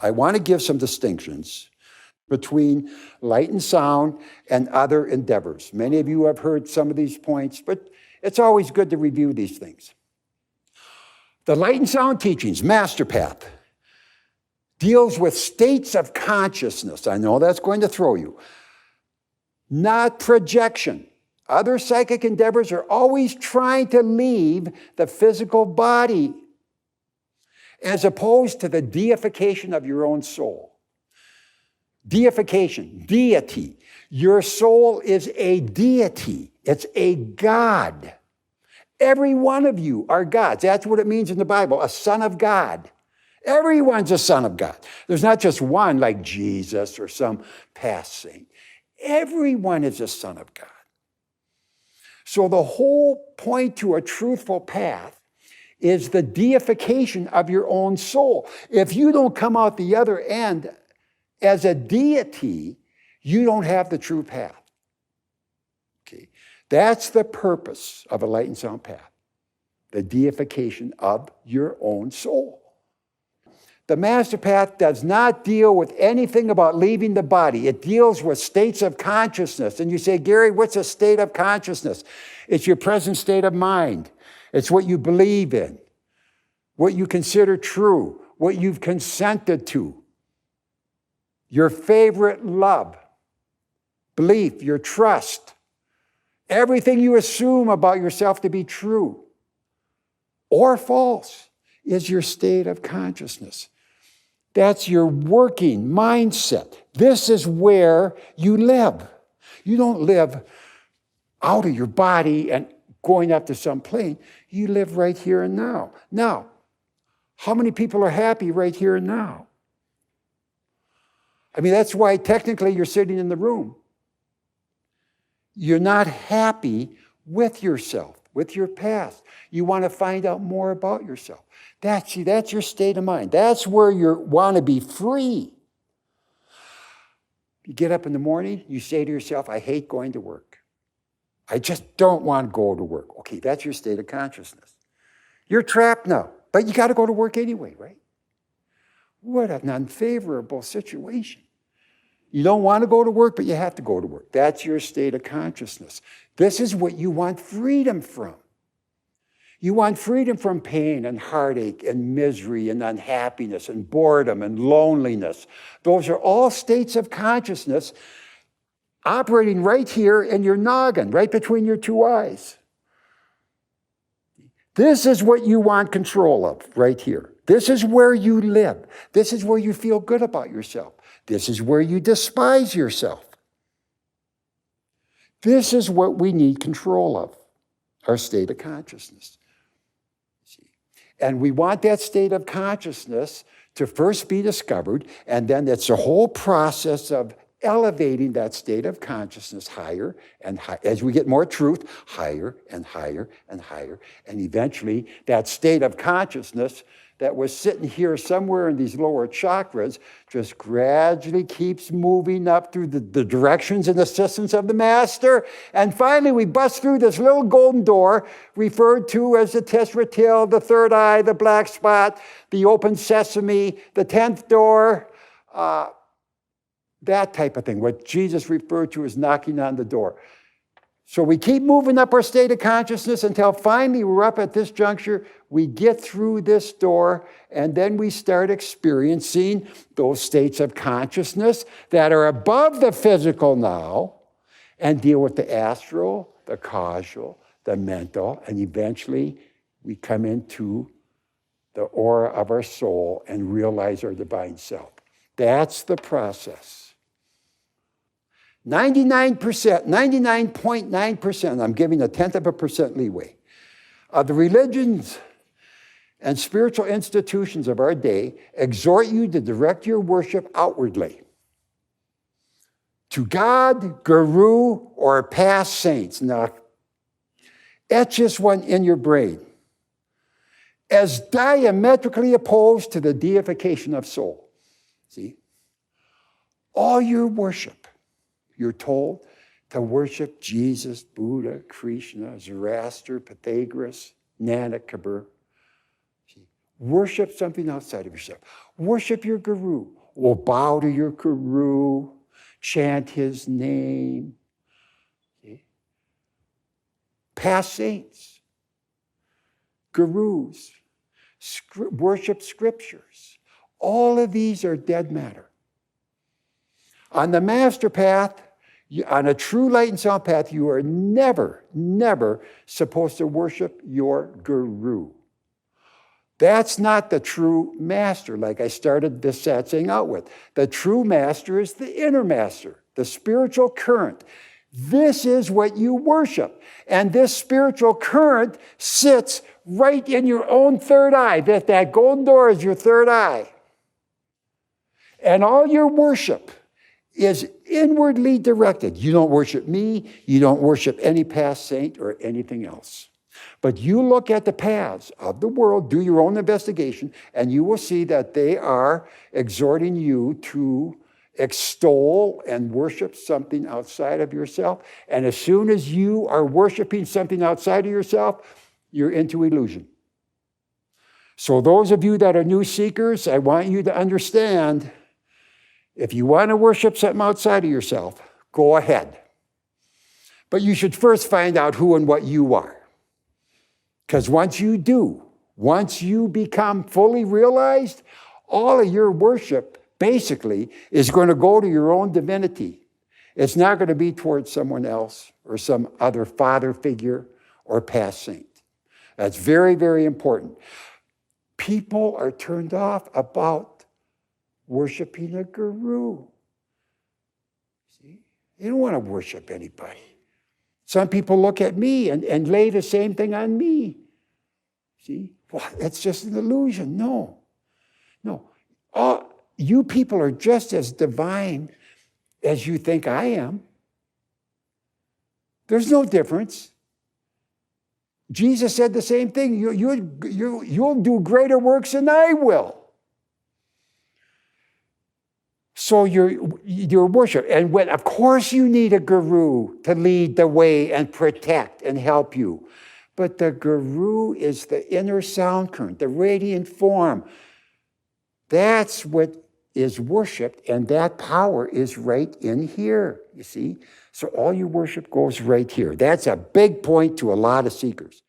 I want to give some distinctions between light and sound and other endeavors. Many of you have heard some of these points, but it's always good to review these things. The light and sound teachings, Master Path, deals with states of consciousness. I know that's going to throw you. Not projection. Other psychic endeavors are always trying to leave the physical body, as opposed to the deification of your own soul. Deification, deity. Your soul is a deity. It's a God. Every one of you are gods. That's what it means in the Bible, a son of God. Everyone's a son of God. There's not just one like Jesus or some past saint. Everyone is a son of God. So the whole point to a truthful path is the deification of your own soul. If you don't come out the other end as a deity, you don't have the true path. Okay, that's the purpose of a light and sound path, the deification of your own soul. The Master Path does not deal with anything about leaving the body. It deals with states of consciousness. And you say, Gary, what's a state of consciousness? It's your present state of mind. It's what you believe in, what you consider true, what you've consented to, your favorite love, belief, your trust, everything you assume about yourself to be true or false is your state of consciousness. That's your working mindset. This is where you live. You don't live out of your body and going up to some plane. You live right here and now. Now, how many people are happy right here and now? I mean, that's why technically you're sitting in the room. You're not happy with yourself, with your past. You want to find out more about yourself. That's your state of mind. That's where you want to be free. You get up in the morning, you say to yourself, I hate going to work. I just don't want to go to work. Okay, that's your state of consciousness. You're trapped now, but you got to go to work anyway, right? What an unfavorable situation. You don't want to go to work, but you have to go to work. That's your state of consciousness. This is what you want freedom from. You want freedom from pain and heartache and misery and unhappiness and boredom and loneliness. Those are all states of consciousness operating right here in your noggin, right between your two eyes. This is what you want control of right here. This is where you live. This is where you feel good about yourself. This is where you despise yourself. This is what we need control of, our state of consciousness. And we want that state of consciousness to first be discovered, and then it's a whole process of elevating that state of consciousness higher and higher. As we get more truth, higher and higher and higher. And eventually, that state of consciousness that was sitting here somewhere in these lower chakras just gradually keeps moving up through the directions and assistance of the Master. And finally, we bust through this little golden door, referred to as the Tisratil, the third eye, the black spot, the open sesame, the 10th door, that type of thing, what Jesus referred to as knocking on the door. So we keep moving up our state of consciousness until finally we're up at this juncture, we get through this door, and then we start experiencing those states of consciousness that are above the physical now and deal with the astral, the causal, the mental, and eventually we come into the aura of our soul and realize our divine self. That's the process. 99%, 99.9%, I'm giving 0.1% leeway, of the religions and spiritual institutions of our day exhort you to direct your worship outwardly to God, Guru, or past saints. Now, etch this one in your brain as diametrically opposed to the deification of soul. See? All your worship, you're told to worship Jesus, Buddha, Krishna, Zoroaster, Pythagoras, Nanak, Kabir. Worship something outside of yourself. Worship your guru. Well, bow to your guru, chant his name. See? Past saints, gurus, worship scriptures. All of these are dead matter. On the master path, on a true light and sound path, you are never, never supposed to worship your guru. That's not the true master, like I started this satsang out with. The true master is the inner master, the spiritual current. This is what you worship. And this spiritual current sits right in your own third eye. That golden door is your third eye. And all your worship is inwardly directed. You don't worship me. You don't worship any past saint or anything else. But you look at the paths of the world, do your own investigation, and you will see that they are exhorting you to extol and worship something outside of yourself. And as soon as you are worshiping something outside of yourself, you're into illusion. So those of you that are new seekers, I want you to understand, if you want to worship something outside of yourself, go ahead. But you should first find out who and what you are. Because once you do, once you become fully realized, all of your worship basically is going to go to your own divinity. It's not going to be towards someone else or some other father figure or past saint. That's very, very important. People are turned off about worshiping a guru. See? You don't want to worship anybody. Some people look at me and lay the same thing on me. See? Well, that's just an illusion. No. You people are just as divine as you think I am. There's no difference. Jesus said the same thing. You'll do greater works than I will. So your worship, and of course you need a guru to lead the way and protect and help you. But the guru is the inner sound current, the radiant form. That's what is worshipped, and that power is right in here, you see? So all your worship goes right here. That's a big point to a lot of seekers.